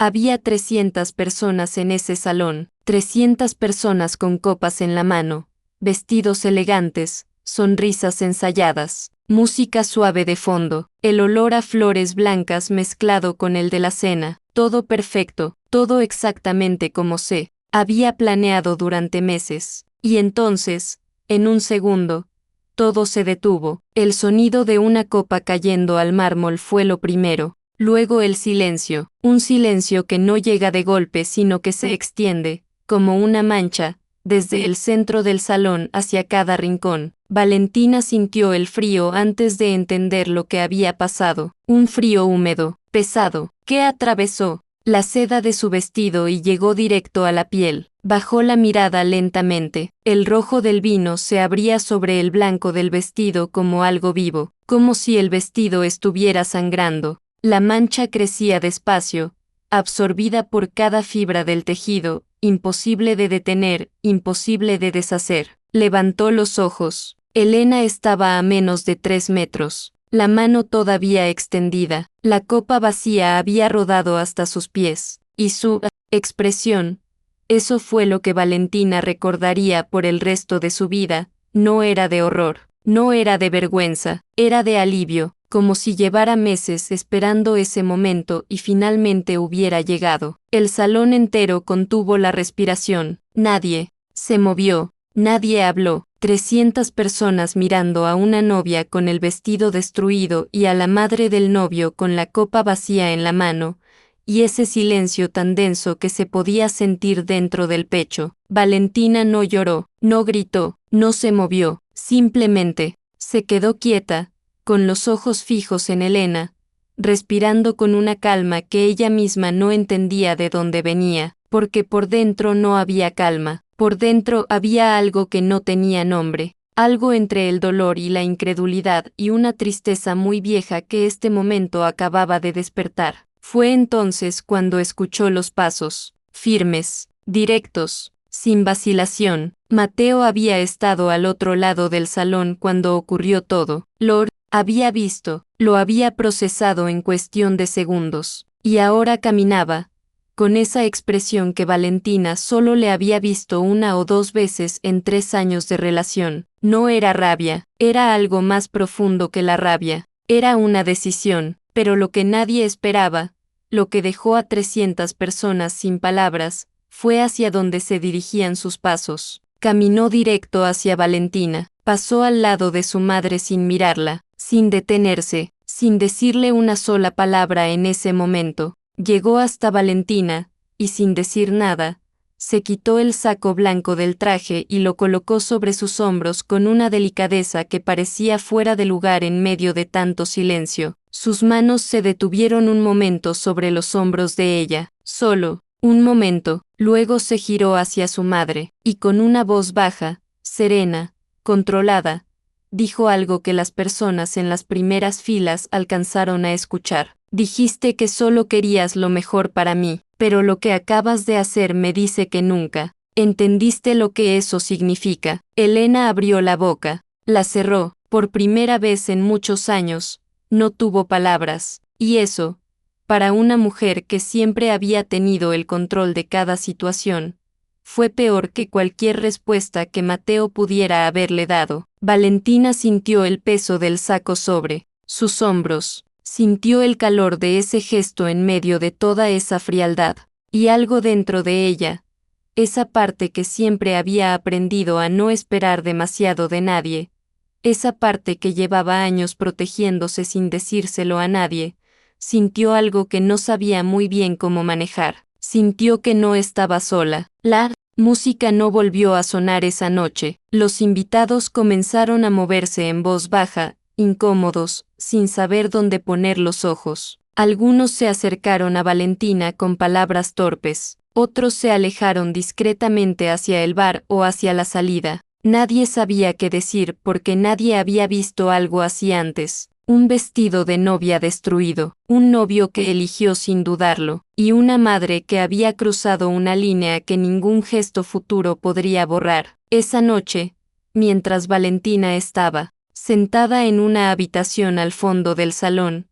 Había 300 personas en ese salón, 300 personas con copas en la mano, vestidos elegantes, sonrisas ensayadas, música suave de fondo, el olor a flores blancas mezclado con el de la cena, todo perfecto, todo exactamente como se había planeado durante meses. Y entonces, en un segundo, todo se detuvo. El sonido de una copa cayendo al mármol fue lo primero. Luego el silencio, un silencio que no llega de golpe sino que se extiende, como una mancha, desde el centro del salón hacia cada rincón. Valentina sintió el frío antes de entender lo que había pasado, un frío húmedo, pesado, que atravesó la seda de su vestido y llegó directo a la piel. Bajó la mirada lentamente. El rojo del vino se abría sobre el blanco del vestido como algo vivo, como si el vestido estuviera sangrando. La mancha crecía despacio, absorbida por cada fibra del tejido, imposible de detener, imposible de deshacer. Levantó los ojos. Elena estaba a menos de 3 metros. La mano todavía extendida, la copa vacía había rodado hasta sus pies, y su expresión, eso fue lo que Valentina recordaría por el resto de su vida, no era de horror, no era de vergüenza, era de alivio, como si llevara meses esperando ese momento y finalmente hubiera llegado. El salón entero contuvo la respiración, nadie se movió, nadie habló. 300 personas mirando a una novia con el vestido destruido y a la madre del novio con la copa vacía en la mano, y ese silencio tan denso que se podía sentir dentro del pecho. Valentina no lloró, no gritó, no se movió, simplemente se quedó quieta, con los ojos fijos en Elena, respirando con una calma que ella misma no entendía de dónde venía, porque por dentro no había calma. Por dentro había algo que no tenía nombre, algo entre el dolor y la incredulidad y una tristeza muy vieja que este momento acababa de despertar. Fue entonces cuando escuchó los pasos, firmes, directos, sin vacilación. Mateo había estado al otro lado del salón cuando ocurrió todo. Lo había visto, lo había procesado en cuestión de segundos, y ahora caminaba, con esa expresión que Valentina solo le había visto 1 o 2 veces en 3 años de relación. No era rabia, era algo más profundo que la rabia, era una decisión, pero lo que nadie esperaba, lo que dejó a 300 personas sin palabras, fue hacia donde se dirigían sus pasos. Caminó directo hacia Valentina, pasó al lado de su madre sin mirarla, sin detenerse, sin decirle una sola palabra en ese momento. Llegó hasta Valentina, y sin decir nada, se quitó el saco blanco del traje y lo colocó sobre sus hombros con una delicadeza que parecía fuera de lugar en medio de tanto silencio. Sus manos se detuvieron un momento sobre los hombros de ella, solo un momento, luego se giró hacia su madre, y con una voz baja, serena, controlada, dijo algo que las personas en las primeras filas alcanzaron a escuchar. Dijiste que solo querías lo mejor para mí, pero lo que acabas de hacer me dice que nunca entendiste lo que eso significa. Elena abrió la boca, la cerró, por primera vez en muchos años, no tuvo palabras, y eso, para una mujer que siempre había tenido el control de cada situación, fue peor que cualquier respuesta que Mateo pudiera haberle dado. Valentina sintió el peso del saco sobre sus hombros. Sintió el calor de ese gesto en medio de toda esa frialdad, y algo dentro de ella, esa parte que siempre había aprendido a no esperar demasiado de nadie, esa parte que llevaba años protegiéndose sin decírselo a nadie, sintió algo que no sabía muy bien cómo manejar, sintió que no estaba sola. La música no volvió a sonar esa noche, los invitados comenzaron a moverse en voz baja, incómodos, sin saber dónde poner los ojos. Algunos se acercaron a Valentina con palabras torpes, otros se alejaron discretamente hacia el bar o hacia la salida. Nadie sabía qué decir porque nadie había visto algo así antes. Un vestido de novia destruido, un novio que eligió sin dudarlo, y una madre que había cruzado una línea que ningún gesto futuro podría borrar. Esa noche, mientras Valentina estaba sentada en una habitación al fondo del salón,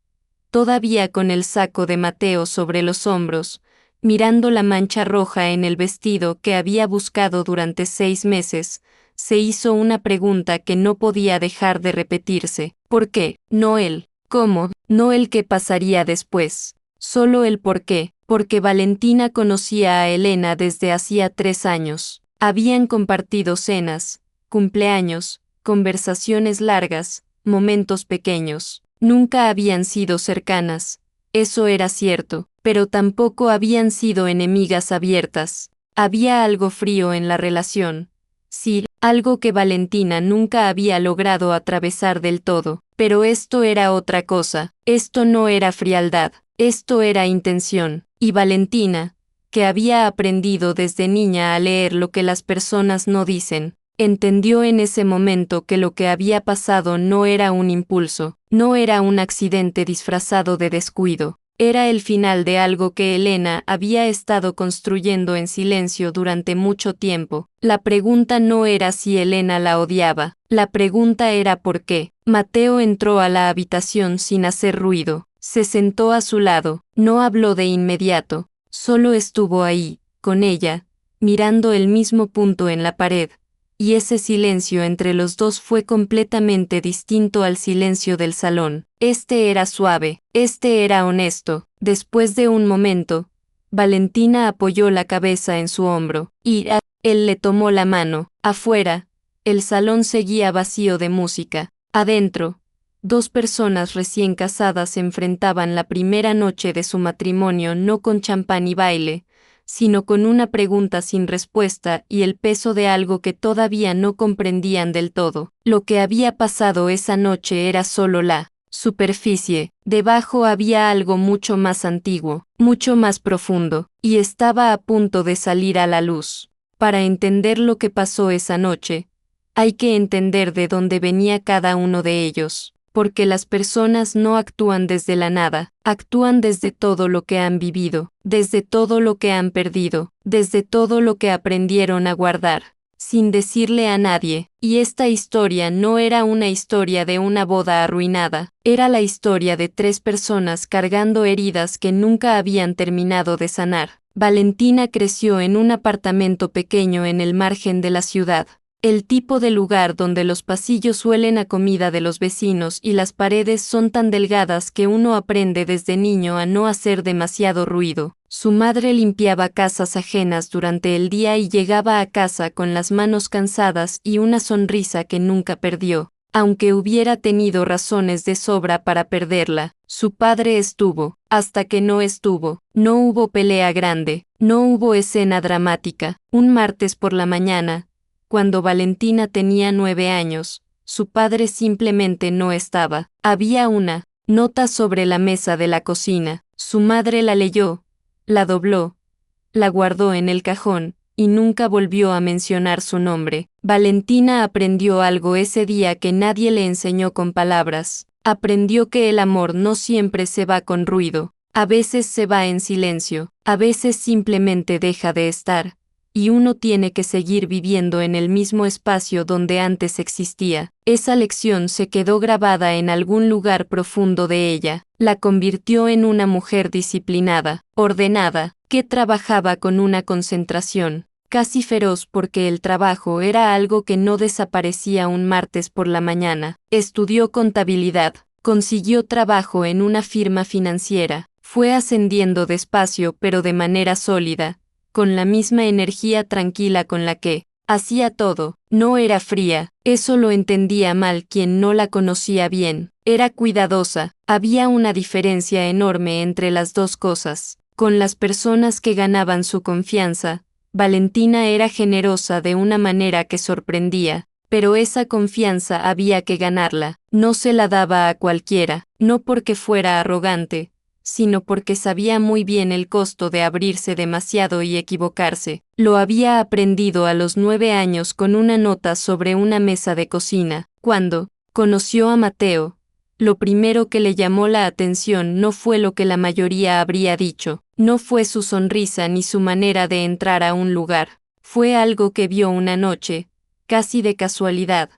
todavía con el saco de Mateo sobre los hombros, mirando la mancha roja en el vestido que había buscado durante 6 meses, se hizo una pregunta que no podía dejar de repetirse. ¿Por qué? No él. ¿Cómo? No el qué pasaría después. Solo el por qué. Porque Valentina conocía a Elena desde hacía 3 años. Habían compartido cenas, cumpleaños, conversaciones largas, momentos pequeños. Nunca habían sido cercanas. Eso era cierto, pero tampoco habían sido enemigas abiertas. Había algo frío en la relación. Sí, algo que Valentina nunca había logrado atravesar del todo. Pero esto era otra cosa. Esto no era frialdad. Esto era intención. Y Valentina, que había aprendido desde niña a leer lo que las personas no dicen, entendió en ese momento que lo que había pasado no era un impulso, no era un accidente disfrazado de descuido. Era el final de algo que Elena había estado construyendo en silencio durante mucho tiempo. La pregunta no era si Elena la odiaba, la pregunta era por qué. Mateo entró a la habitación sin hacer ruido. Se sentó a su lado, no habló de inmediato, solo estuvo ahí, con ella, mirando el mismo punto en la pared. Y ese silencio entre los dos fue completamente distinto al silencio del salón. Este era suave, este era honesto. Después de un momento, Valentina apoyó la cabeza en su hombro, y él le tomó la mano. Afuera, el salón seguía vacío de música. Adentro, 2 personas recién casadas enfrentaban la primera noche de su matrimonio no con champán y baile, sino con una pregunta sin respuesta y el peso de algo que todavía no comprendían del todo. Lo que había pasado esa noche era solo la superficie. Debajo había algo mucho más antiguo, mucho más profundo, y estaba a punto de salir a la luz. Para entender lo que pasó esa noche, hay que entender de dónde venía cada uno de ellos. Porque las personas no actúan desde la nada, actúan desde todo lo que han vivido, desde todo lo que han perdido, desde todo lo que aprendieron a guardar, sin decirle a nadie. Y esta historia no era una historia de una boda arruinada, era la historia de 3 personas cargando heridas que nunca habían terminado de sanar. Valentina creció en un apartamento pequeño en el margen de la ciudad. El tipo de lugar donde los pasillos huelen a comida de los vecinos y las paredes son tan delgadas que uno aprende desde niño a no hacer demasiado ruido. Su madre limpiaba casas ajenas durante el día y llegaba a casa con las manos cansadas y una sonrisa que nunca perdió. Aunque hubiera tenido razones de sobra para perderla, su padre estuvo, hasta que no estuvo. No hubo pelea grande, no hubo escena dramática. Un martes por la mañana, cuando Valentina tenía 9 años, su padre simplemente no estaba. Había una nota sobre la mesa de la cocina. Su madre la leyó, la dobló, la guardó en el cajón, y nunca volvió a mencionar su nombre. Valentina aprendió algo ese día que nadie le enseñó con palabras. Aprendió que el amor no siempre se va con ruido. A veces se va en silencio, a veces simplemente deja de estar. Y uno tiene que seguir viviendo en el mismo espacio donde antes existía. Esa lección se quedó grabada en algún lugar profundo de ella. La convirtió en una mujer disciplinada, ordenada, que trabajaba con una concentración casi feroz porque el trabajo era algo que no desaparecía un martes por la mañana. Estudió contabilidad, consiguió trabajo en una firma financiera, fue ascendiendo despacio pero de manera sólida, con la misma energía tranquila con la que hacía todo. No era fría, eso lo entendía mal quien no la conocía bien. Era cuidadosa, había una diferencia enorme entre las dos cosas. Con las personas que ganaban su confianza, Valentina era generosa de una manera que sorprendía, pero esa confianza había que ganarla. No se la daba a cualquiera, no porque fuera arrogante, sino porque sabía muy bien el costo de abrirse demasiado y equivocarse. Lo había aprendido a los 9 años con una nota sobre una mesa de cocina. Cuando conoció a Mateo, lo primero que le llamó la atención no fue lo que la mayoría habría dicho, no fue su sonrisa ni su manera de entrar a un lugar, fue algo que vio una noche, casi de casualidad.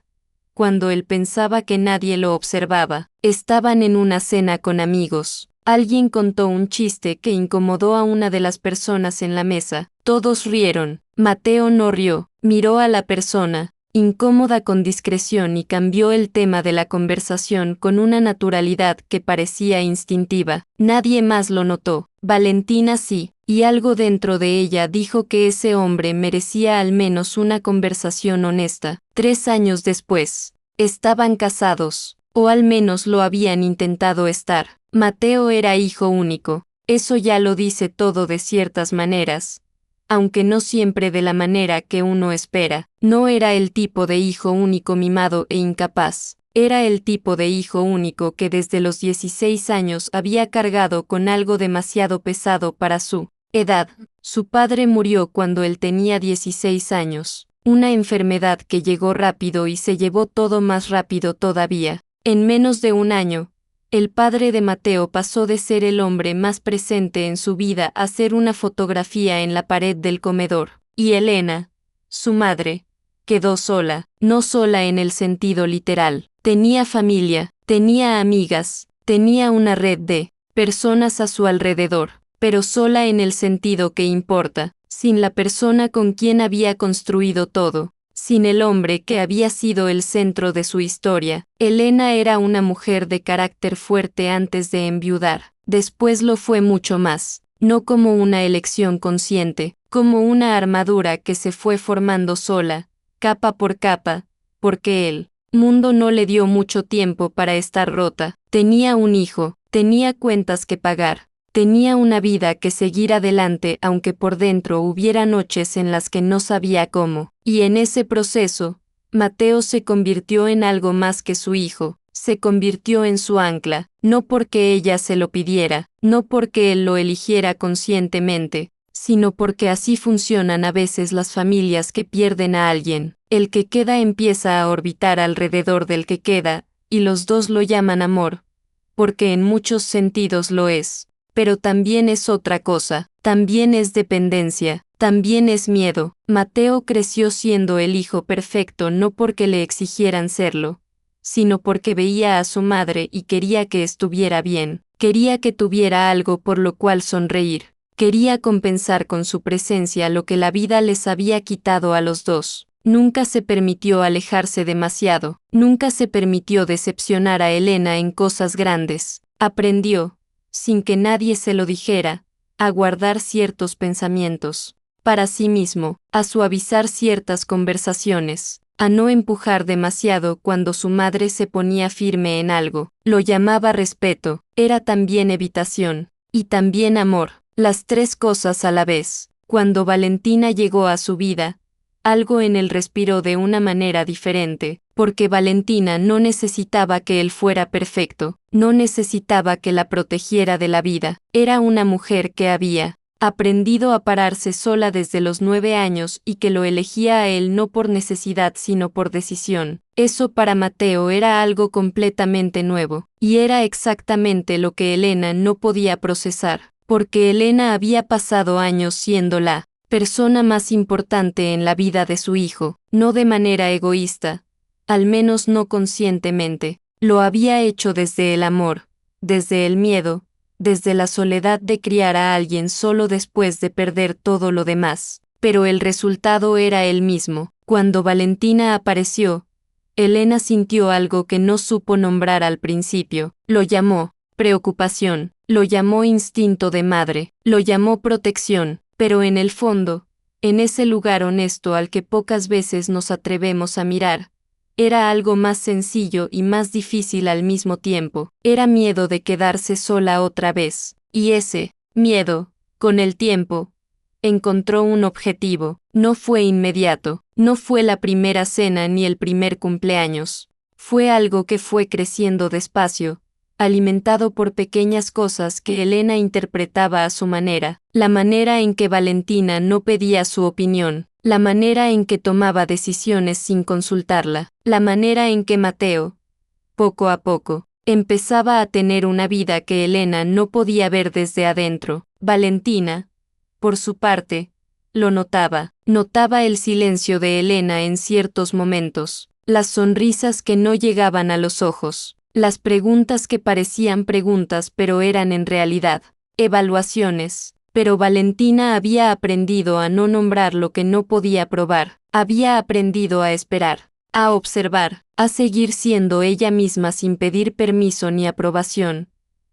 Cuando él pensaba que nadie lo observaba, estaban en una cena con amigos. Alguien contó un chiste que incomodó a una de las personas en la mesa. Todos rieron. Mateo no rió, miró a la persona, incómoda con discreción y cambió el tema de la conversación con una naturalidad que parecía instintiva. Nadie más lo notó. Valentina sí, y algo dentro de ella dijo que ese hombre merecía al menos una conversación honesta. 3 años después, estaban casados, o al menos lo habían intentado estar. Mateo era hijo único. Eso ya lo dice todo de ciertas maneras, aunque no siempre de la manera que uno espera. No era el tipo de hijo único mimado e incapaz. Era el tipo de hijo único que desde los 16 años había cargado con algo demasiado pesado para su edad. Su padre murió cuando él tenía 16 años. Una enfermedad que llegó rápido y se llevó todo más rápido todavía. En menos de un año, el padre de Mateo pasó de ser el hombre más presente en su vida a ser una fotografía en la pared del comedor. Y Elena, su madre, quedó sola, no sola en el sentido literal. Tenía familia, tenía amigas, tenía una red de personas a su alrededor, pero sola en el sentido que importa, sin la persona con quien había construido todo. Sin el hombre que había sido el centro de su historia. Elena era una mujer de carácter fuerte antes de enviudar. Después lo fue mucho más, no como una elección consciente, como una armadura que se fue formando sola, capa por capa, porque el mundo no le dio mucho tiempo para estar rota. Tenía un hijo, tenía cuentas que pagar. Tenía una vida que seguir adelante aunque por dentro hubiera noches en las que no sabía cómo. Y en ese proceso, Mateo se convirtió en algo más que su hijo, se convirtió en su ancla, no porque ella se lo pidiera, no porque él lo eligiera conscientemente, sino porque así funcionan a veces las familias que pierden a alguien. El que queda empieza a orbitar alrededor del que queda, y los dos lo llaman amor, porque en muchos sentidos lo es. Pero también es otra cosa, también es dependencia, también es miedo. Mateo creció siendo el hijo perfecto no porque le exigieran serlo, sino porque veía a su madre y quería que estuviera bien, quería que tuviera algo por lo cual sonreír, quería compensar con su presencia lo que la vida les había quitado a los dos. Nunca se permitió alejarse demasiado, nunca se permitió decepcionar a Elena en cosas grandes. Aprendió, sin que nadie se lo dijera, a guardar ciertos pensamientos para sí mismo, a suavizar ciertas conversaciones, a no empujar demasiado cuando su madre se ponía firme en algo. Lo llamaba respeto, era también evitación, y también amor, las 3 cosas a la vez. Cuando Valentina llegó a su vida, algo en él respiró de una manera diferente, porque Valentina no necesitaba que él fuera perfecto, no necesitaba que la protegiera de la vida. Era una mujer que había aprendido a pararse sola desde los 9 años y que lo elegía a él no por necesidad sino por decisión. Eso para Mateo era algo completamente nuevo, y era exactamente lo que Elena no podía procesar, porque Elena había pasado años siendo la persona más importante en la vida de su hijo, no de manera egoísta, al menos no conscientemente. Lo había hecho desde el amor, desde el miedo, desde la soledad de criar a alguien solo después de perder todo lo demás. Pero el resultado era el mismo. Cuando Valentina apareció, Elena sintió algo que no supo nombrar al principio. Lo llamó preocupación, lo llamó instinto de madre, lo llamó protección. Pero en el fondo, en ese lugar honesto al que pocas veces nos atrevemos a mirar, era algo más sencillo y más difícil al mismo tiempo. Era miedo de quedarse sola otra vez. Y ese miedo, con el tiempo, encontró un objetivo. No fue inmediato, no fue la primera cena ni el primer cumpleaños. Fue algo que fue creciendo despacio, alimentado por pequeñas cosas que Elena interpretaba a su manera, la manera en que Valentina no pedía su opinión, la manera en que tomaba decisiones sin consultarla, la manera en que Mateo, poco a poco, empezaba a tener una vida que Elena no podía ver desde adentro. Valentina, por su parte, lo notaba, notaba el silencio de Elena en ciertos momentos, las sonrisas que no llegaban a los ojos, Las preguntas que parecían preguntas pero eran en realidad evaluaciones. Pero Valentina había aprendido a no nombrar lo que no podía probar, había aprendido a esperar, a observar, a seguir siendo ella misma sin pedir permiso ni aprobación,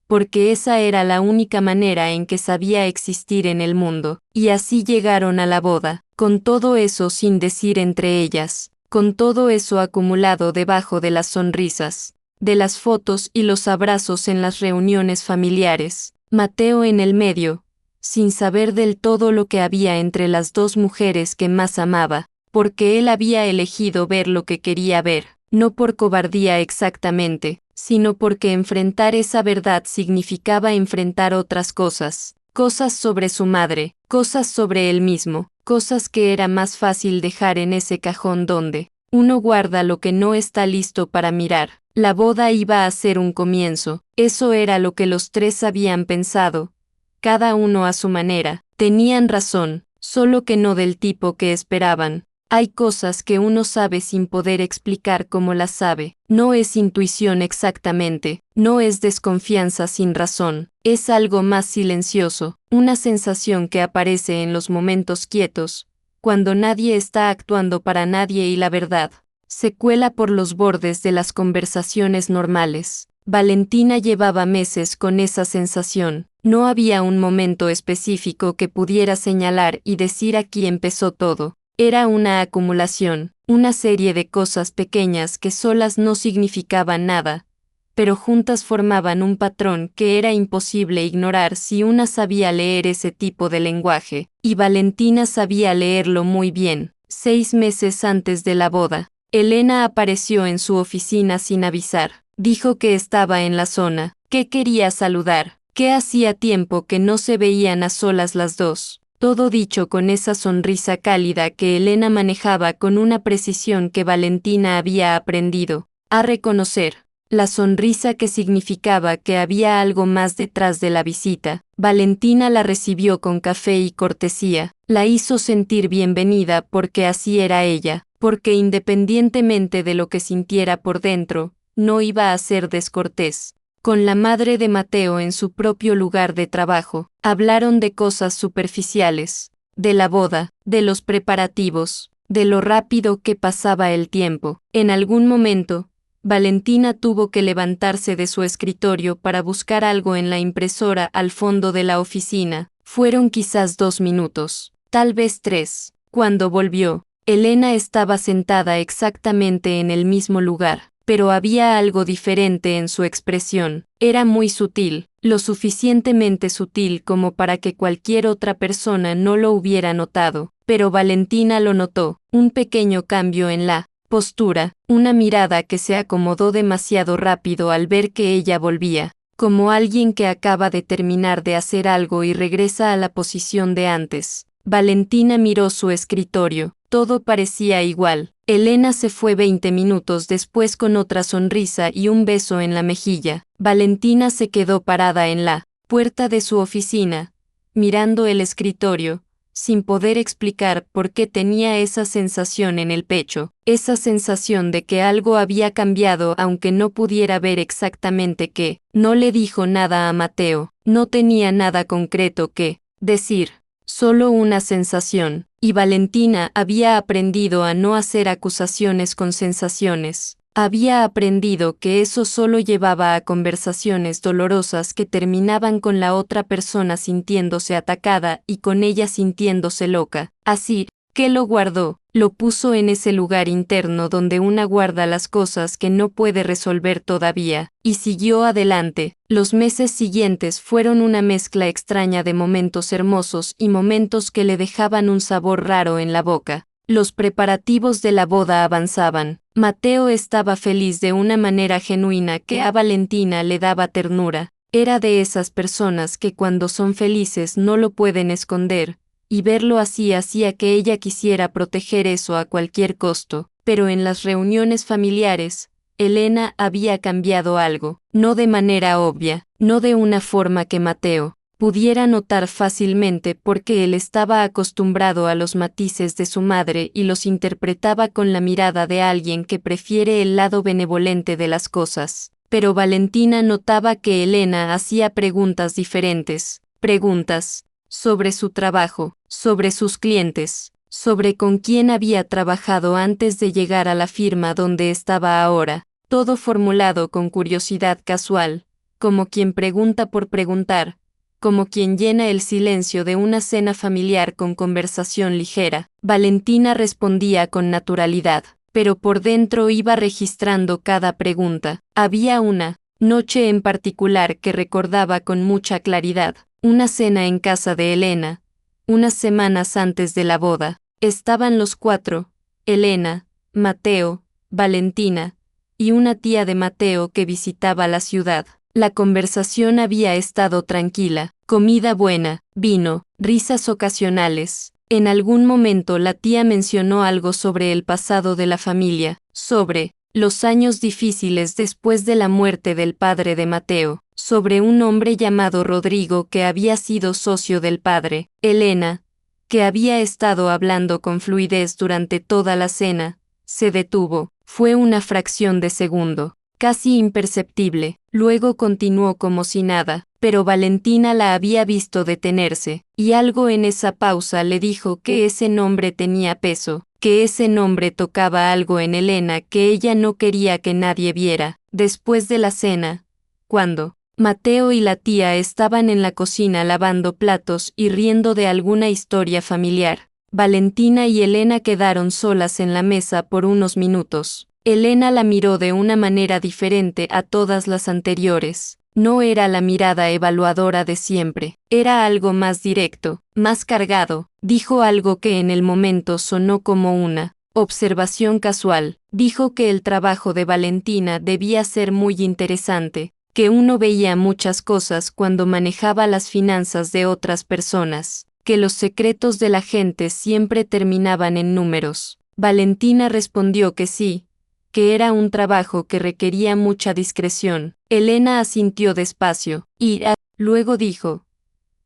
porque esa era la única manera en que sabía existir en el mundo. Y así llegaron a la boda, con todo eso sin decir entre ellas, con todo eso acumulado debajo de las sonrisas, de las fotos y los abrazos en las reuniones familiares, Mateo en el medio, sin saber del todo lo que había entre las dos mujeres que más amaba, porque él había elegido ver lo que quería ver, no por cobardía exactamente, sino porque enfrentar esa verdad significaba enfrentar otras cosas, cosas sobre su madre, cosas sobre él mismo, cosas que era más fácil dejar en ese cajón donde uno guarda lo que no está listo para mirar. La boda iba a ser un comienzo, eso era lo que los tres habían pensado, cada uno a su manera. Tenían razón, solo que no del tipo que esperaban. Hay cosas que uno sabe sin poder explicar cómo las sabe. No es intuición exactamente, no es desconfianza sin razón, es algo más silencioso, una sensación que aparece en los momentos quietos, cuando nadie está actuando para nadie y la verdad se cuela por los bordes de las conversaciones normales. Valentina llevaba meses con esa sensación. No había un momento específico que pudiera señalar y decir aquí empezó todo. Era una acumulación, una serie de cosas pequeñas que solas no significaban nada, pero juntas formaban un patrón que era imposible ignorar si una sabía leer ese tipo de lenguaje, y Valentina sabía leerlo muy bien. 6 meses antes de la boda, Elena apareció en su oficina sin avisar. Dijo que estaba en la zona, que quería saludar, que hacía tiempo que no se veían a solas las dos. Todo dicho con esa sonrisa cálida que Elena manejaba con una precisión que Valentina había aprendido a reconocer. La sonrisa que significaba que había algo más detrás de la visita. Valentina la recibió con café y cortesía, la hizo sentir bienvenida porque así era ella, porque independientemente de lo que sintiera por dentro, no iba a ser descortés. Con la madre de Mateo en su propio lugar de trabajo, hablaron de cosas superficiales, de la boda, de los preparativos, de lo rápido que pasaba el tiempo. En algún momento, Valentina tuvo que levantarse de su escritorio para buscar algo en la impresora al fondo de la oficina. Fueron quizás 2 minutos, tal vez 3. Cuando volvió, Elena estaba sentada exactamente en el mismo lugar, pero había algo diferente en su expresión. Era muy sutil, lo suficientemente sutil como para que cualquier otra persona no lo hubiera notado, pero Valentina lo notó, un pequeño cambio en la postura, una mirada que se acomodó demasiado rápido al ver que ella volvía, como alguien que acaba de terminar de hacer algo y regresa a la posición de antes. Valentina miró su escritorio, todo parecía igual. Elena se fue 20 minutos después con otra sonrisa y un beso en la mejilla. Valentina se quedó parada en la puerta de su oficina, mirando el escritorio, sin poder explicar por qué tenía esa sensación en el pecho, esa sensación de que algo había cambiado aunque no pudiera ver exactamente qué. No le dijo nada a Mateo, no tenía nada concreto que decir, solo una sensación, y Valentina había aprendido a no hacer acusaciones con sensaciones. Había aprendido que eso solo llevaba a conversaciones dolorosas que terminaban con la otra persona sintiéndose atacada y con ella sintiéndose loca. Así que lo guardó, lo puso en ese lugar interno donde una guarda las cosas que no puede resolver todavía, y siguió adelante. Los meses siguientes fueron una mezcla extraña de momentos hermosos y momentos que le dejaban un sabor raro en la boca. Los preparativos de la boda avanzaban. Mateo estaba feliz de una manera genuina que a Valentina le daba ternura. Era de esas personas que cuando son felices no lo pueden esconder, y verlo así hacía que ella quisiera proteger eso a cualquier costo. Pero en las reuniones familiares, Elena había cambiado algo, no de manera obvia, no de una forma que Mateo pudiera notar fácilmente porque él estaba acostumbrado a los matices de su madre y los interpretaba con la mirada de alguien que prefiere el lado benevolente de las cosas. pero Valentina notaba que Elena hacía preguntas diferentes, preguntas sobre su trabajo, sobre sus clientes, sobre con quién había trabajado antes de llegar a la firma donde estaba ahora, todo formulado con curiosidad casual, como quien pregunta por preguntar, como quien llena el silencio de una cena familiar con conversación ligera. Valentina respondía con naturalidad, pero por dentro iba registrando cada pregunta. Había una noche en particular que recordaba con mucha claridad, una cena en casa de Elena, unas semanas antes de la boda. Estaban los cuatro, Elena, Mateo, Valentina, y una tía de Mateo que visitaba la ciudad. La conversación había estado tranquila, comida buena, vino, risas ocasionales. En algún momento la tía mencionó algo sobre el pasado de la familia, sobre los años difíciles después de la muerte del padre de Mateo, sobre un hombre llamado Rodrigo que había sido socio del padre. Elena, que había estado hablando con fluidez durante toda la cena, se detuvo. Fue una fracción de segundo, casi imperceptible. Luego continuó como si nada, pero Valentina la había visto detenerse, y algo en esa pausa le dijo que ese nombre tenía peso, que ese nombre tocaba algo en Elena que ella no quería que nadie viera. Después de la cena, cuando Mateo y la tía estaban en la cocina lavando platos y riendo de alguna historia familiar, Valentina y Elena quedaron solas en la mesa por unos minutos. Elena la miró de una manera diferente a todas las anteriores. No era la mirada evaluadora de siempre, era algo más directo, más cargado. Dijo algo que en el momento sonó como una observación casual. Dijo que el trabajo de Valentina debía ser muy interesante, que uno veía muchas cosas cuando manejaba las finanzas de otras personas, que los secretos de la gente siempre terminaban en números. Valentina respondió que sí, que era un trabajo que requería mucha discreción. Elena asintió despacio, y luego dijo,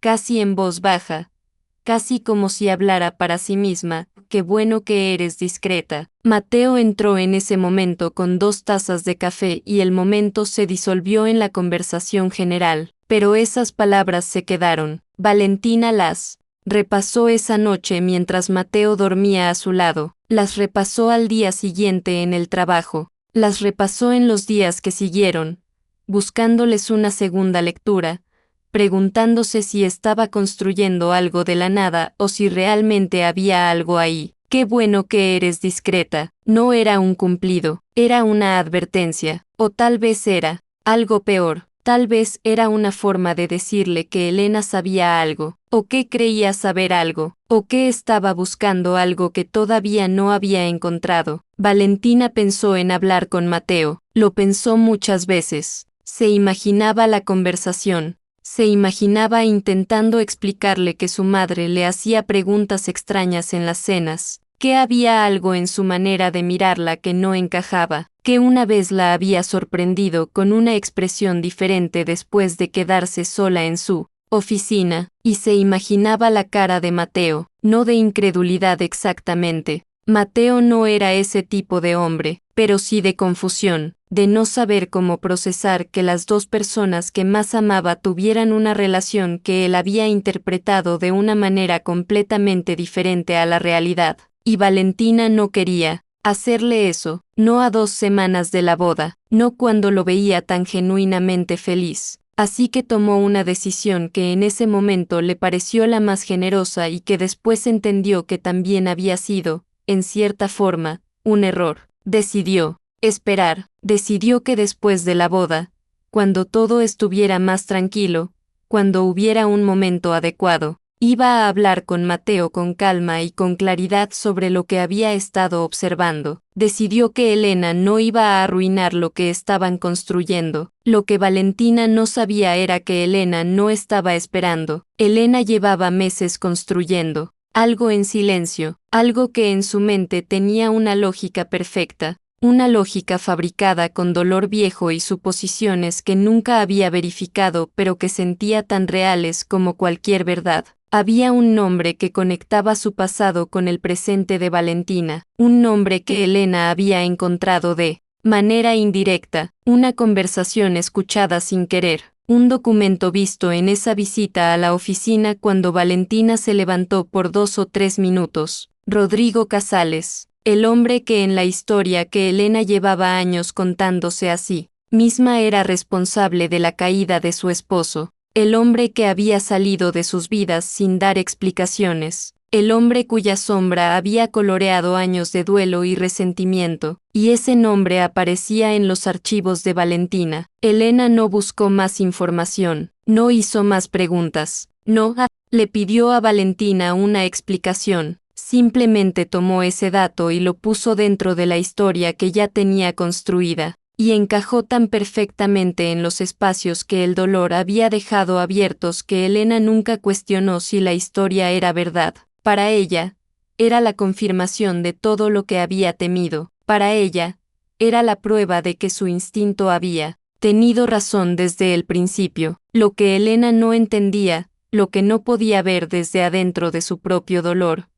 casi en voz baja, casi como si hablara para sí misma, qué bueno que eres discreta. Mateo entró en ese momento con 2 tazas de café y el momento se disolvió en la conversación general, pero esas palabras se quedaron. Valentina las repasó esa noche mientras Mateo dormía a su lado, las repasó al día siguiente en el trabajo, las repasó en los días que siguieron, buscándoles una segunda lectura, preguntándose si estaba construyendo algo de la nada o si realmente había algo ahí. Qué bueno que eres discreta. No era un cumplido, era una advertencia, o tal vez era algo peor. Tal vez era una forma de decirle que Elena sabía algo, o que creía saber algo, o que estaba buscando algo que todavía no había encontrado. Valentina pensó en hablar con Mateo, lo pensó muchas veces. Se imaginaba la conversación, se imaginaba intentando explicarle que su madre le hacía preguntas extrañas en las cenas, que había algo en su manera de mirarla que no encajaba, que una vez la había sorprendido con una expresión diferente después de quedarse sola en su oficina, y se imaginaba la cara de Mateo, no de incredulidad exactamente. Mateo no era ese tipo de hombre, pero sí de confusión, de no saber cómo procesar que las 2 personas que más amaba tuvieran una relación que él había interpretado de una manera completamente diferente a la realidad. Y Valentina no quería hacerle eso, no a 2 semanas de la boda, no cuando lo veía tan genuinamente feliz. Así que tomó una decisión que en ese momento le pareció la más generosa y que después entendió que también había sido, en cierta forma, un error. Decidió esperar, decidió que después de la boda, cuando todo estuviera más tranquilo, cuando hubiera un momento adecuado, iba a hablar con Mateo con calma y con claridad sobre lo que había estado observando. Decidió que Elena no iba a arruinar lo que estaban construyendo. Lo que Valentina no sabía era que Elena no estaba esperando. Elena llevaba meses construyendo algo en silencio, algo que en su mente tenía una lógica perfecta, una lógica fabricada con dolor viejo y suposiciones que nunca había verificado pero que sentía tan reales como cualquier verdad. Había un nombre que conectaba su pasado con el presente de Valentina, un nombre que Elena había encontrado de manera indirecta, una conversación escuchada sin querer, un documento visto en esa visita a la oficina cuando Valentina se levantó por 2 o 3 minutos. Rodrigo Casales, el hombre que en la historia que Elena llevaba años contándose a sí misma era responsable de la caída de su esposo, el hombre que había salido de sus vidas sin dar explicaciones, el hombre cuya sombra había coloreado años de duelo y resentimiento, y ese nombre aparecía en los archivos de Valentina. Elena no buscó más información, no hizo más preguntas, no le pidió a Valentina una explicación, simplemente tomó ese dato y lo puso dentro de la historia que ya tenía construida, y encajó tan perfectamente en los espacios que el dolor había dejado abiertos que Elena nunca cuestionó si la historia era verdad. Para ella, era la confirmación de todo lo que había temido. Para ella, era la prueba de que su instinto había tenido razón desde el principio. Lo que Elena no entendía, lo que no podía ver desde adentro de su propio dolor,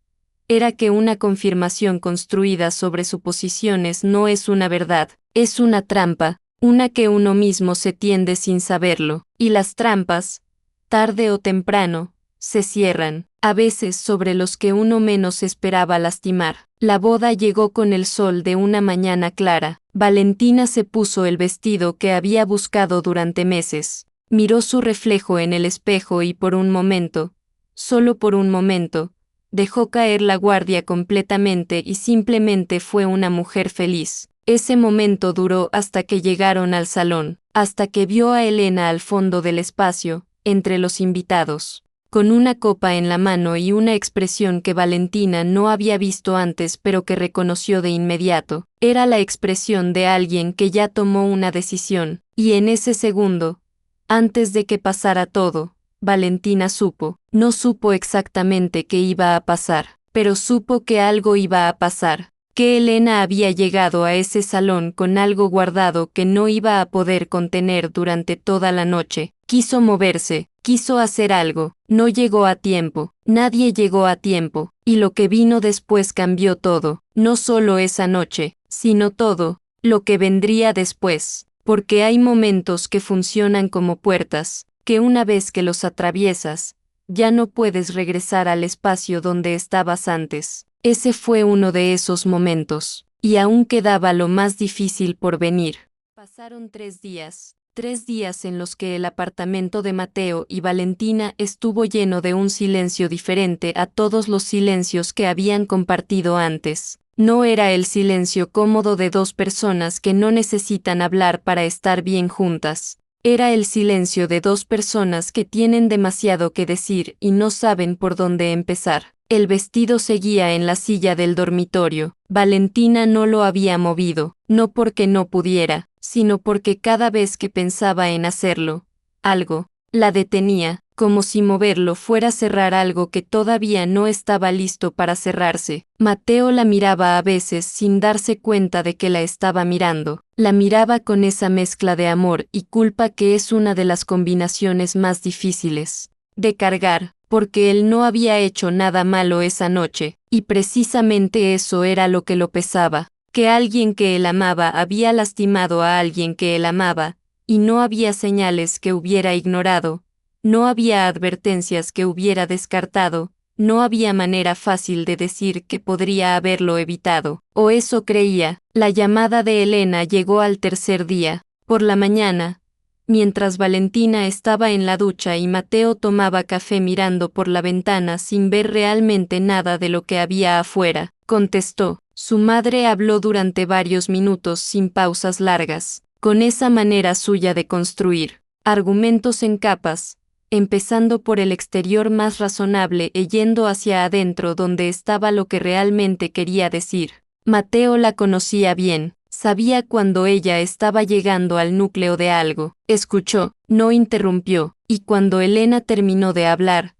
era que una confirmación construida sobre suposiciones no es una verdad, es una trampa, una que uno mismo se tiende sin saberlo, y las trampas, tarde o temprano, se cierran, a veces sobre los que uno menos esperaba lastimar. La boda llegó con el sol de una mañana clara. Valentina se puso el vestido que había buscado durante meses, miró su reflejo en el espejo y por un momento, solo por un momento, dejó caer la guardia completamente y simplemente fue una mujer feliz. Ese momento duró hasta que llegaron al salón, hasta que vio a Elena al fondo del espacio, entre los invitados, con una copa en la mano y una expresión que Valentina no había visto antes pero que reconoció de inmediato. Era la expresión de alguien que ya tomó una decisión, y en ese segundo, antes de que pasara todo, Valentina supo, no supo exactamente qué iba a pasar, pero supo que algo iba a pasar, que Elena había llegado a ese salón con algo guardado que no iba a poder contener durante toda la noche. Quiso moverse, quiso hacer algo, no llegó a tiempo, nadie llegó a tiempo, y lo que vino después cambió todo, no solo esa noche, sino todo lo que vendría después, porque hay momentos que funcionan como puertas, que una vez que los atraviesas, ya no puedes regresar al espacio donde estabas antes. Ese fue uno de esos momentos, y aún quedaba lo más difícil por venir. Pasaron 3 días en los que el apartamento de Mateo y Valentina estuvo lleno de un silencio diferente a todos los silencios que habían compartido antes. No era el silencio cómodo de 2 personas que no necesitan hablar para estar bien juntas. Era el silencio de 2 personas que tienen demasiado que decir y no saben por dónde empezar. El vestido seguía en la silla del dormitorio. Valentina no lo había movido, no porque no pudiera, sino porque cada vez que pensaba en hacerlo, algo la detenía, como si moverlo fuera cerrar algo que todavía no estaba listo para cerrarse. Mateo la miraba a veces sin darse cuenta de que la estaba mirando. La miraba con esa mezcla de amor y culpa que es una de las combinaciones más difíciles de cargar, porque él no había hecho nada malo esa noche, y precisamente eso era lo que lo pesaba, que alguien que él amaba había lastimado a alguien que él amaba, y no había señales que hubiera ignorado, no había advertencias que hubiera descartado, no había manera fácil de decir que podría haberlo evitado, o eso creía. La llamada de Elena llegó al tercer día, por la mañana, mientras Valentina estaba en la ducha y Mateo tomaba café mirando por la ventana sin ver realmente nada de lo que había afuera. Contestó. Su madre habló durante varios minutos sin pausas largas, con esa manera suya de construir argumentos en capas, empezando por el exterior más razonable e yendo hacia adentro donde estaba lo que realmente quería decir. Mateo la conocía bien, sabía cuando ella estaba llegando al núcleo de algo. Escuchó, no interrumpió, y cuando Elena terminó de hablar,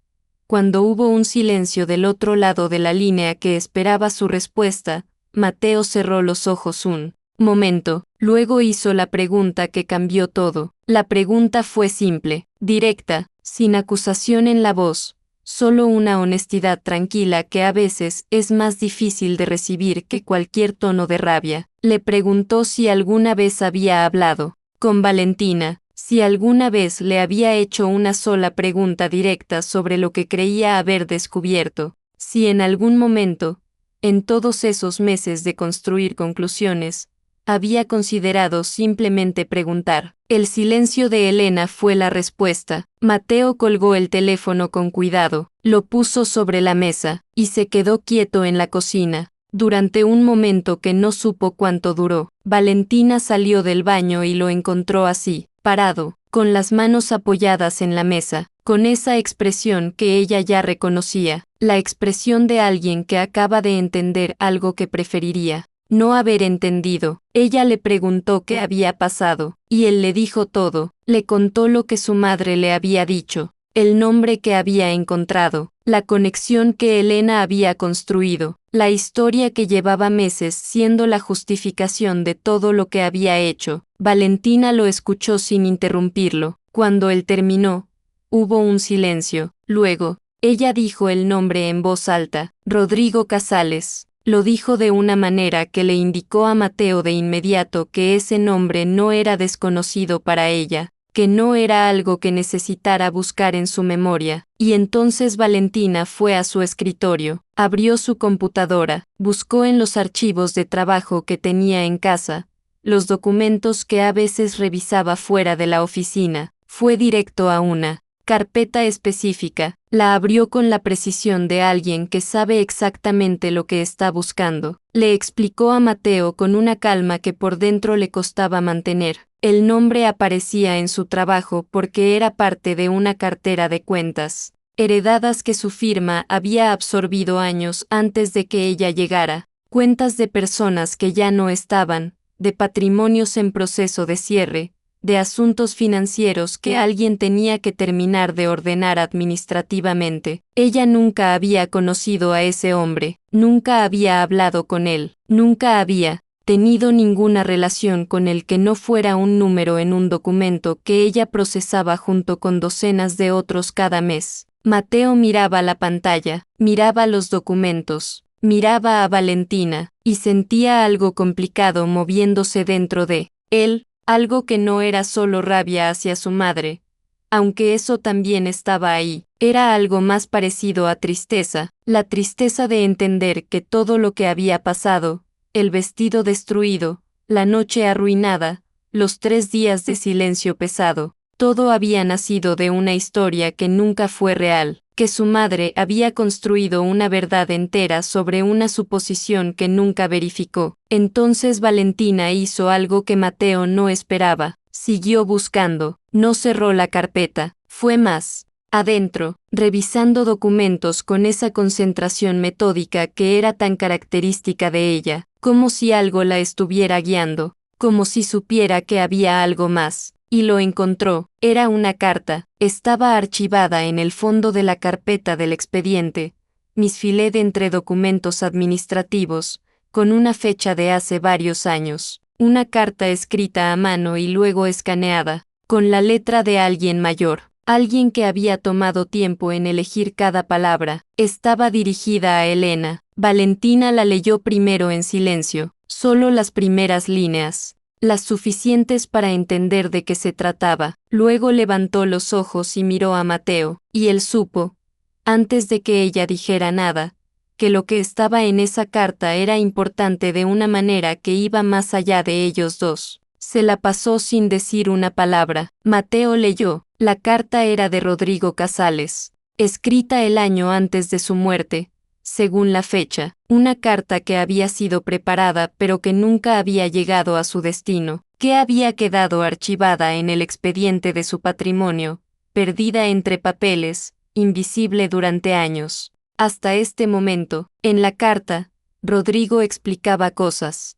cuando hubo un silencio del otro lado de la línea que esperaba su respuesta, Mateo cerró los ojos un momento, luego hizo la pregunta que cambió todo. La pregunta fue simple, directa, sin acusación en la voz, solo una honestidad tranquila que a veces es más difícil de recibir que cualquier tono de rabia. Le preguntó si alguna vez había hablado con Valentina, si alguna vez le había hecho una sola pregunta directa sobre lo que creía haber descubierto, si en algún momento, en todos esos meses de construir conclusiones, había considerado simplemente preguntar. El silencio de Elena fue la respuesta. Mateo colgó el teléfono con cuidado, lo puso sobre la mesa, y se quedó quieto en la cocina. Durante un momento que no supo cuánto duró, Valentina salió del baño y lo encontró así, parado, con las manos apoyadas en la mesa, con esa expresión que ella ya reconocía, la expresión de alguien que acaba de entender algo que preferiría no haber entendido. Ella le preguntó qué había pasado, y él le dijo todo, le contó lo que su madre le había dicho, el nombre que había encontrado, la conexión que Elena había construido, la historia que llevaba meses siendo la justificación de todo lo que había hecho. Valentina lo escuchó sin interrumpirlo. Cuando él terminó, hubo un silencio. Luego, ella dijo el nombre en voz alta, Rodrigo Casales. Lo dijo de una manera que le indicó a Mateo de inmediato que ese nombre no era desconocido para ella, que no era algo que necesitara buscar en su memoria, y entonces Valentina fue a su escritorio, abrió su computadora, buscó en los archivos de trabajo que tenía en casa, los documentos que a veces revisaba fuera de la oficina, fue directo a una carpeta específica, la abrió con la precisión de alguien que sabe exactamente lo que está buscando. Le explicó a Mateo con una calma que por dentro le costaba mantener. El nombre aparecía en su trabajo porque era parte de una cartera de cuentas heredadas que su firma había absorbido años antes de que ella llegara, cuentas de personas que ya no estaban, de patrimonios en proceso de cierre, de asuntos financieros que alguien tenía que terminar de ordenar administrativamente. Ella nunca había conocido a ese hombre, nunca había hablado con él, nunca había tenido ninguna relación con él que no fuera un número en un documento que ella procesaba junto con docenas de otros cada mes. Mateo miraba la pantalla, miraba los documentos, miraba a Valentina, y sentía algo complicado moviéndose dentro de él. Algo que no era solo rabia hacia su madre, aunque eso también estaba ahí, era algo más parecido a tristeza, la tristeza de entender que todo lo que había pasado, el vestido destruido, la noche arruinada, los 3 días de silencio pesado, todo había nacido de una historia que nunca fue real, que su madre había construido una verdad entera sobre una suposición que nunca verificó. Entonces Valentina hizo algo que Mateo no esperaba, siguió buscando, no cerró la carpeta, fue más adentro, revisando documentos con esa concentración metódica que era tan característica de ella, como si algo la estuviera guiando, como si supiera que había algo más. Y lo encontró, era una carta, estaba archivada en el fondo de la carpeta del expediente, misfilé de entre documentos administrativos, con una fecha de hace varios años, una carta escrita a mano y luego escaneada, con la letra de alguien mayor, alguien que había tomado tiempo en elegir cada palabra, estaba dirigida a Elena. Valentina la leyó primero en silencio, solo las primeras líneas, las suficientes para entender de qué se trataba. Luego levantó los ojos y miró a Mateo, y él supo, antes de que ella dijera nada, que lo que estaba en esa carta era importante de una manera que iba más allá de ellos dos. Se la pasó sin decir una palabra. Mateo leyó. La carta era de Rodrigo Casales, escrita el año antes de su muerte, según la fecha, una carta que había sido preparada pero que nunca había llegado a su destino, que había quedado archivada en el expediente de su patrimonio, perdida entre papeles, invisible durante años. Hasta este momento, en la carta, Rodrigo explicaba cosas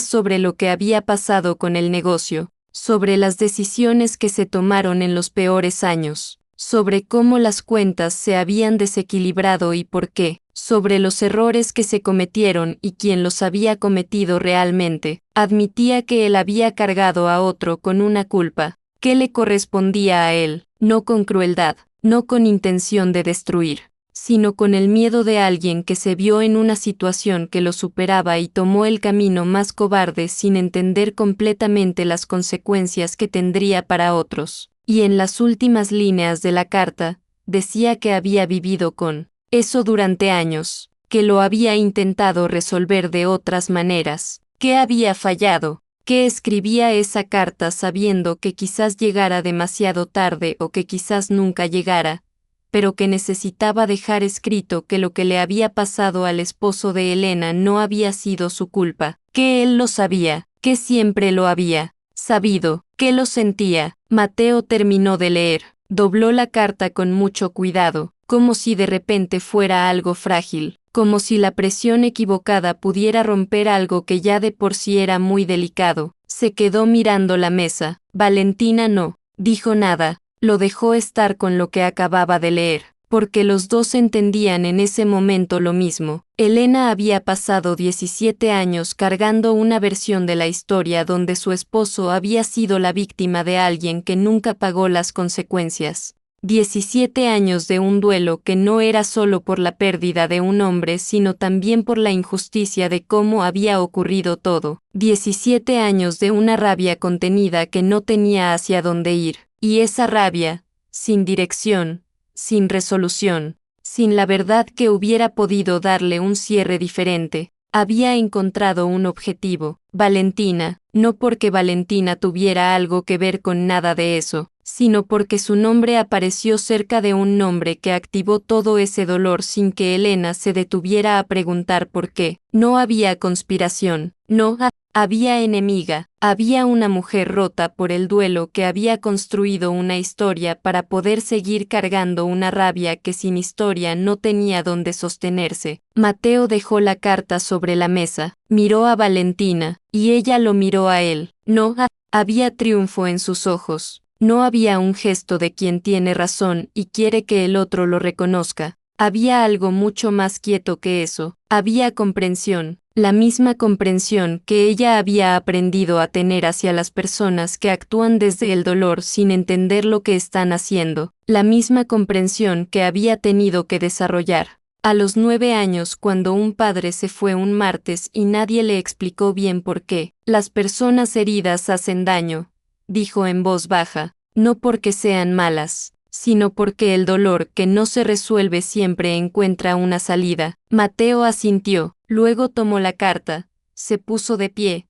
sobre lo que había pasado con el negocio, sobre las decisiones que se tomaron en los peores años, sobre cómo las cuentas se habían desequilibrado y por qué, sobre los errores que se cometieron y quién los había cometido realmente. Admitía que él había cargado a otro con una culpa, que le correspondía a él, no con crueldad, no con intención de destruir, sino con el miedo de alguien que se vio en una situación que lo superaba y tomó el camino más cobarde sin entender completamente las consecuencias que tendría para otros. Y en las últimas líneas de la carta, decía que había vivido con eso durante años, que lo había intentado resolver de otras maneras, que había fallado, que escribía esa carta sabiendo que quizás llegara demasiado tarde o que quizás nunca llegara, pero que necesitaba dejar escrito que lo que le había pasado al esposo de Elena no había sido su culpa, que él lo sabía, que siempre lo había sabido, que lo sentía. Mateo terminó de leer, dobló la carta con mucho cuidado, como si de repente fuera algo frágil, como si la presión equivocada pudiera romper algo que ya de por sí era muy delicado. Se quedó mirando la mesa. Valentina no dijo nada. Lo dejó estar con lo que acababa de leer, porque los dos entendían en ese momento lo mismo. Elena había pasado 17 años cargando una versión de la historia donde su esposo había sido la víctima de alguien que nunca pagó las consecuencias. 17 años de un duelo que no era solo por la pérdida de un hombre, sino también por la injusticia de cómo había ocurrido todo. 17 años de una rabia contenida que no tenía hacia dónde ir. Y esa rabia, sin dirección, sin resolución, sin la verdad que hubiera podido darle un cierre diferente, había encontrado un objetivo. Valentina, no porque Valentina tuviera algo que ver con nada de eso, sino porque su nombre apareció cerca de un nombre que activó todo ese dolor sin que Elena se detuviera a preguntar por qué. No había conspiración, no había enemiga, había una mujer rota por el duelo que había construido una historia para poder seguir cargando una rabia que sin historia no tenía dónde sostenerse. Mateo dejó la carta sobre la mesa, miró a Valentina, y ella lo miró a él. No había triunfo en sus ojos. No había un gesto de quien tiene razón y quiere que el otro lo reconozca. Había algo mucho más quieto que eso. Había comprensión, la misma comprensión que ella había aprendido a tener hacia las personas que actúan desde el dolor sin entender lo que están haciendo. La misma comprensión que había tenido que desarrollar. A los 9 años, cuando un padre se fue un martes y nadie le explicó bien por qué, las personas heridas hacen daño, dijo en voz baja, no porque sean malas, sino porque el dolor que no se resuelve siempre encuentra una salida. Mateo asintió, luego tomó la carta, se puso de pie,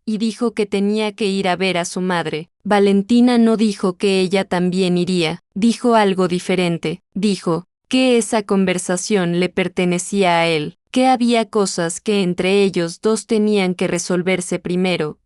y dijo que tenía que ir a ver a su madre. Valentina no dijo que ella también iría, dijo algo diferente, dijo que esa conversación le pertenecía a él, que había cosas que entre ellos dos tenían que resolverse primero,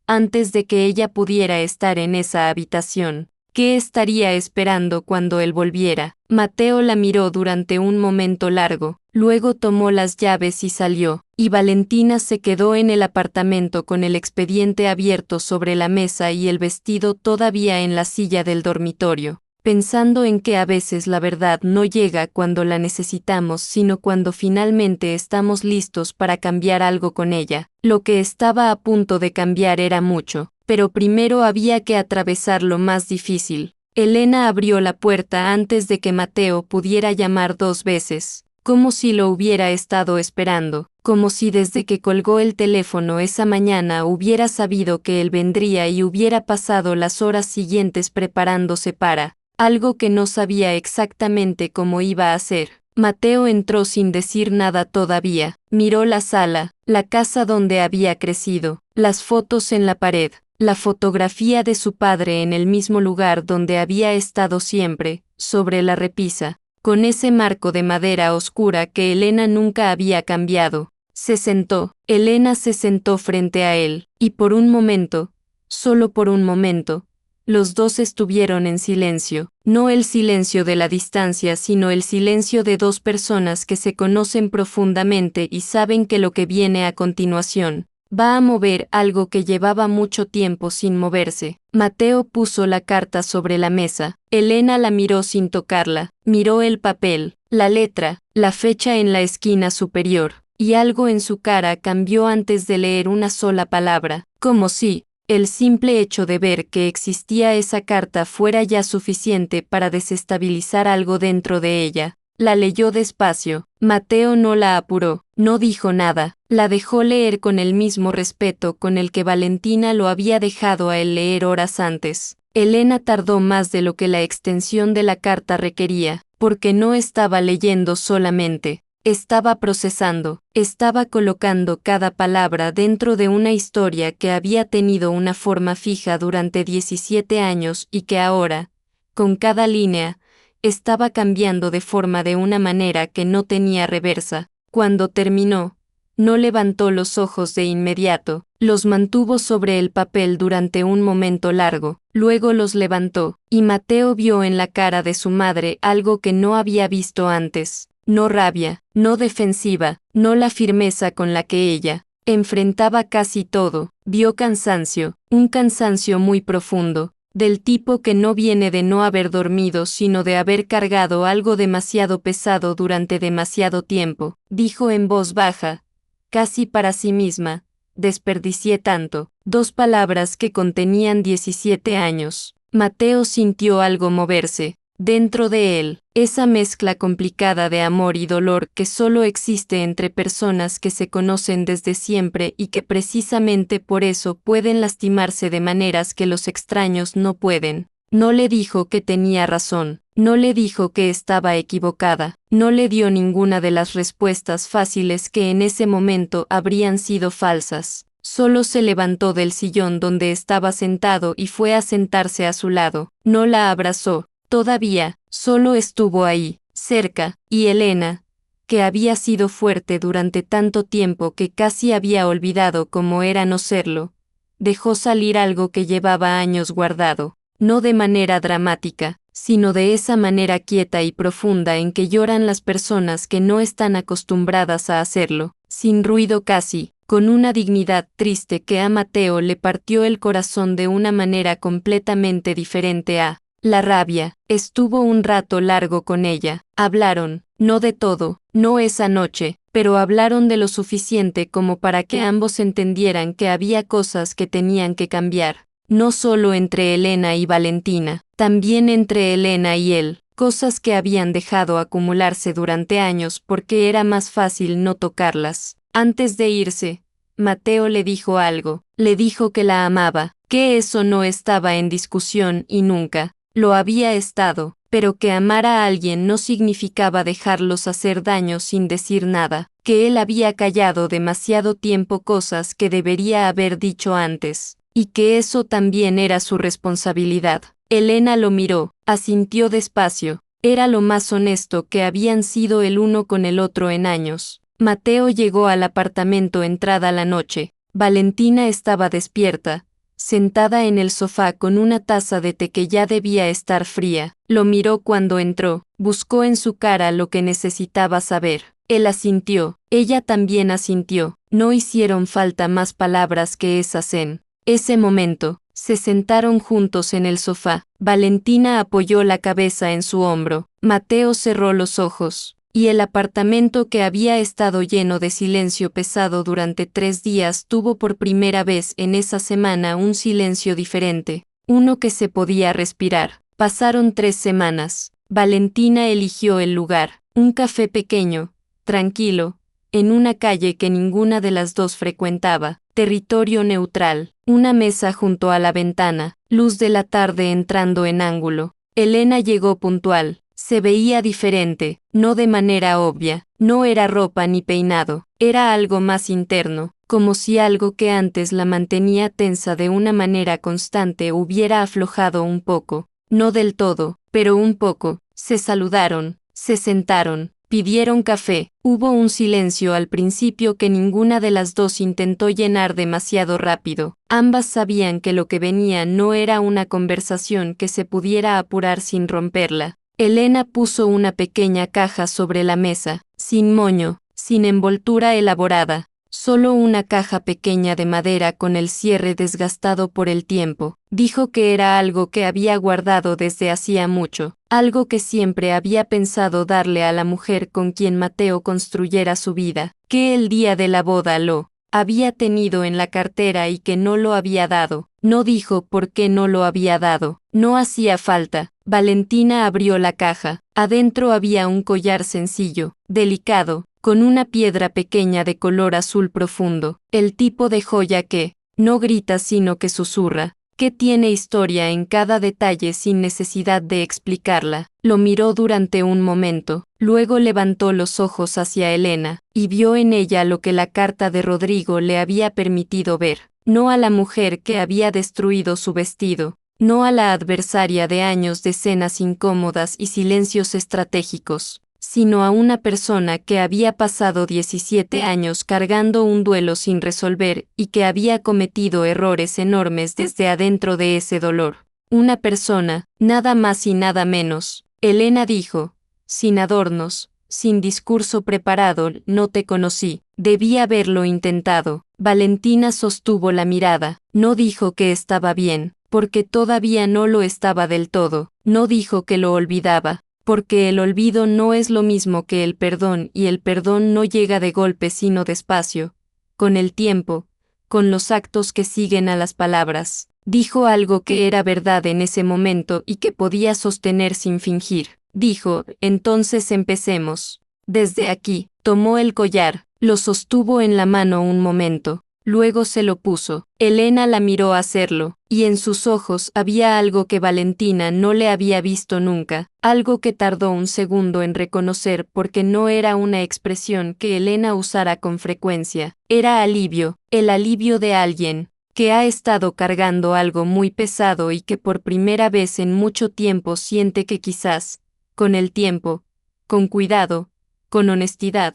antes de que ella pudiera estar en esa habitación. ¿Qué estaría esperando cuando él volviera? Mateo la miró durante un momento largo, luego tomó las llaves y salió, y Valentina se quedó en el apartamento con el expediente abierto sobre la mesa y el vestido todavía en la silla del dormitorio, pensando en que a veces la verdad no llega cuando la necesitamos, sino cuando finalmente estamos listos para cambiar algo con ella. Lo que estaba a punto de cambiar era mucho, pero primero había que atravesar lo más difícil. Elena abrió la puerta antes de que Mateo pudiera llamar 2 veces, como si lo hubiera estado esperando, como si desde que colgó el teléfono esa mañana hubiera sabido que él vendría y hubiera pasado las horas siguientes preparándose para algo que no sabía exactamente cómo iba a hacer. Mateo entró sin decir nada todavía, miró la sala, la casa donde había crecido, las fotos en la pared, la fotografía de su padre en el mismo lugar donde había estado siempre, sobre la repisa, con ese marco de madera oscura que Elena nunca había cambiado. Se sentó, Elena se sentó frente a él, y por un momento, solo por un momento, los dos estuvieron en silencio, no el silencio de la distancia, sino el silencio de 2 personas que se conocen profundamente y saben que lo que viene a continuación va a mover algo que llevaba mucho tiempo sin moverse. Mateo puso la carta sobre la mesa. Elena la miró sin tocarla, miró el papel, la letra, la fecha en la esquina superior, y algo en su cara cambió antes de leer una sola palabra, como si El simple hecho de ver que existía esa carta fuera ya suficiente para desestabilizar algo dentro de ella. La leyó despacio. Mateo no la apuró, no dijo nada, la dejó leer con el mismo respeto con el que Valentina lo había dejado a él leer horas antes. Elena tardó más de lo que la extensión de la carta requería, porque no estaba leyendo solamente. Estaba procesando, estaba colocando cada palabra dentro de una historia que había tenido una forma fija durante 17 años y que ahora, con cada línea, estaba cambiando de forma de una manera que no tenía reversa. Cuando terminó, no levantó los ojos de inmediato, los mantuvo sobre el papel durante un momento largo, luego los levantó, y Mateo vio en la cara de su madre algo que no había visto antes. No rabia, no defensiva, no la firmeza con la que ella enfrentaba casi todo. Vio cansancio, un cansancio muy profundo, del tipo que no viene de no haber dormido sino de haber cargado algo demasiado pesado durante demasiado tiempo. Dijo en voz baja, casi para sí misma, desperdicié tanto. 2 palabras que contenían 17 años. Mateo sintió algo moverse dentro de él, esa mezcla complicada de amor y dolor que solo existe entre personas que se conocen desde siempre y que precisamente por eso pueden lastimarse de maneras que los extraños no pueden. No le dijo que tenía razón, no le dijo que estaba equivocada, no le dio ninguna de las respuestas fáciles que en ese momento habrían sido falsas. Solo se levantó del sillón donde estaba sentado y fue a sentarse a su lado. No la abrazó. Todavía, solo estuvo ahí, cerca, y Elena, que había sido fuerte durante tanto tiempo que casi había olvidado cómo era no serlo, dejó salir algo que llevaba años guardado, no de manera dramática, sino de esa manera quieta y profunda en que lloran las personas que no están acostumbradas a hacerlo, sin ruido casi, con una dignidad triste que a Mateo le partió el corazón de una manera completamente diferente a la rabia. Estuvo un rato largo con ella. Hablaron, no de todo, no esa noche, pero hablaron de lo suficiente como para que ambos entendieran que había cosas que tenían que cambiar. No solo entre Elena y Valentina, también entre Elena y él, cosas que habían dejado acumularse durante años porque era más fácil no tocarlas. Antes de irse, Mateo le dijo algo, le dijo que la amaba, que eso no estaba en discusión y nunca lo había estado, pero que amar a alguien no significaba dejarlos hacer daño sin decir nada, que él había callado demasiado tiempo cosas que debería haber dicho antes, y que eso también era su responsabilidad. Elena lo miró, asintió despacio, era lo más honesto que habían sido el uno con el otro en años. Mateo llegó al apartamento entrada la noche. Valentina estaba despierta, sentada en el sofá con una taza de té que ya debía estar fría. Lo miró cuando entró, buscó en su cara lo que necesitaba saber. Él asintió, ella también asintió. No hicieron falta más palabras que esas en ese momento. Se sentaron juntos en el sofá. Valentina apoyó la cabeza en su hombro. Mateo cerró los ojos. Y el apartamento que había estado lleno de silencio pesado durante 3 días tuvo por primera vez en esa semana un silencio diferente, uno que se podía respirar. Pasaron 3 semanas. Valentina eligió el lugar, un café pequeño, tranquilo, en una calle que ninguna de las dos frecuentaba, territorio neutral, una mesa junto a la ventana, luz de la tarde entrando en ángulo. Elena llegó puntual. Se veía diferente, no de manera obvia, no era ropa ni peinado, era algo más interno, como si algo que antes la mantenía tensa de una manera constante hubiera aflojado un poco, no del todo, pero un poco. Se saludaron, se sentaron, pidieron café. Hubo un silencio al principio que ninguna de las dos intentó llenar demasiado rápido. Ambas sabían que lo que venía no era una conversación que se pudiera apurar sin romperla. Elena puso una pequeña caja sobre la mesa, sin moño, sin envoltura elaborada, solo una caja pequeña de madera con el cierre desgastado por el tiempo. Dijo que era algo que había guardado desde hacía mucho, algo que siempre había pensado darle a la mujer con quien Mateo construyera su vida, que el día de la boda lo había tenido en la cartera y que no lo había dado. No dijo por qué no lo había dado. No hacía falta. Valentina abrió la caja. Adentro había un collar sencillo, delicado, con una piedra pequeña de color azul profundo. El tipo de joya que no grita sino que susurra, que tiene historia en cada detalle sin necesidad de explicarla. Lo miró durante un momento, luego levantó los ojos hacia Elena, y vio en ella lo que la carta de Rodrigo le había permitido ver. No a la mujer que había destruido su vestido, no a la adversaria de años de cenas incómodas y silencios estratégicos, sino a una persona que había pasado 17 años cargando un duelo sin resolver y que había cometido errores enormes desde adentro de ese dolor. Una persona, nada más y nada menos. Elena dijo, sin adornos, sin discurso preparado, no te conocí, debí haberlo intentado. Valentina sostuvo la mirada, no dijo que estaba bien, porque todavía no lo estaba del todo, no dijo que lo olvidaba, porque el olvido no es lo mismo que el perdón y el perdón no llega de golpe sino despacio, con el tiempo, con los actos que siguen a las palabras. Dijo algo que era verdad en ese momento y que podía sostener sin fingir. Dijo, entonces empecemos. Desde aquí, tomó el collar, lo sostuvo en la mano un momento, luego se lo puso. Elena la miró hacerlo, y en sus ojos había algo que Valentina no le había visto nunca, algo que tardó un segundo en reconocer porque no era una expresión que Elena usara con frecuencia. Era alivio, el alivio de alguien que ha estado cargando algo muy pesado y que por primera vez en mucho tiempo siente que quizás, con el tiempo, con cuidado, con honestidad,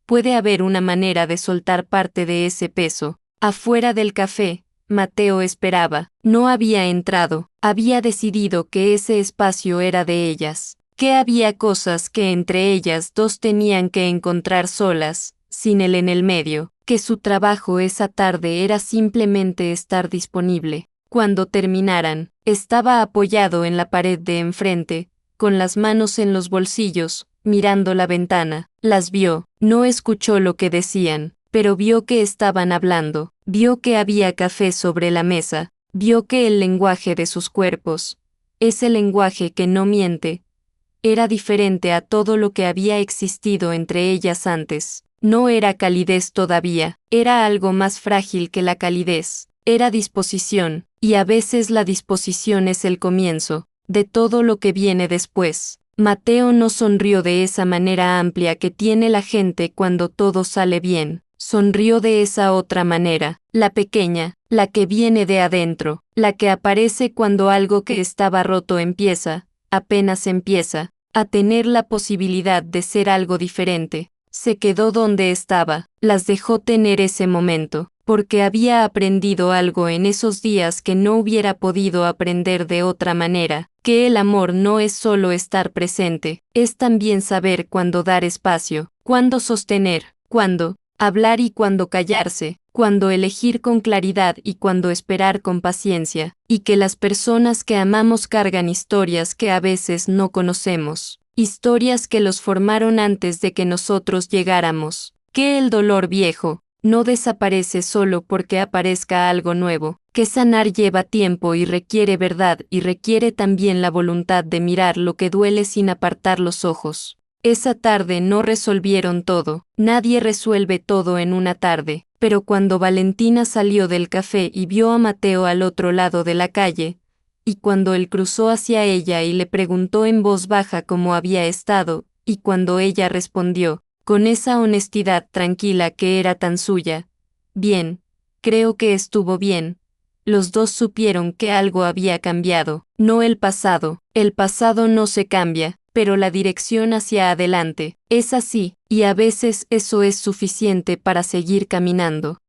puede haber una manera de soltar parte de ese peso. Afuera del café, Mateo esperaba. No había entrado. Había decidido que ese espacio era de ellas. Que había cosas que entre ellas dos tenían que encontrar solas, sin él en el medio. Que su trabajo esa tarde era simplemente estar disponible. Cuando terminaran, estaba apoyado en la pared de enfrente, con las manos en los bolsillos, mirando la ventana. Las vio, no escuchó lo que decían, pero vio que estaban hablando, vio que había café sobre la mesa, vio que el lenguaje de sus cuerpos, ese lenguaje que no miente, era diferente a todo lo que había existido entre ellas antes. No era calidez todavía, era algo más frágil que la calidez, era disposición, y a veces la disposición es el comienzo de todo lo que viene después. Mateo no sonrió de esa manera amplia que tiene la gente cuando todo sale bien, sonrió de esa otra manera, la pequeña, la que viene de adentro, la que aparece cuando algo que estaba roto empieza, apenas empieza, a tener la posibilidad de ser algo diferente. Se quedó donde estaba, las dejó tener ese momento, porque había aprendido algo en esos días que no hubiera podido aprender de otra manera, que el amor no es solo estar presente, es también saber cuándo dar espacio, cuándo sostener, cuándo hablar y cuándo callarse, cuándo elegir con claridad y cuándo esperar con paciencia, y que las personas que amamos cargan historias que a veces no conocemos. Historias que los formaron antes de que nosotros llegáramos, que el dolor viejo no desaparece solo porque aparezca algo nuevo, que sanar lleva tiempo y requiere verdad y requiere también la voluntad de mirar lo que duele sin apartar los ojos. Esa tarde no resolvieron todo, nadie resuelve todo en una tarde, pero cuando Valentina salió del café y vio a Mateo al otro lado de la calle, y cuando él cruzó hacia ella y le preguntó en voz baja cómo había estado, y cuando ella respondió, con esa honestidad tranquila que era tan suya, bien, creo que estuvo bien, los dos supieron que algo había cambiado, no el pasado no se cambia, pero la dirección hacia adelante, es así, y a veces eso es suficiente para seguir caminando.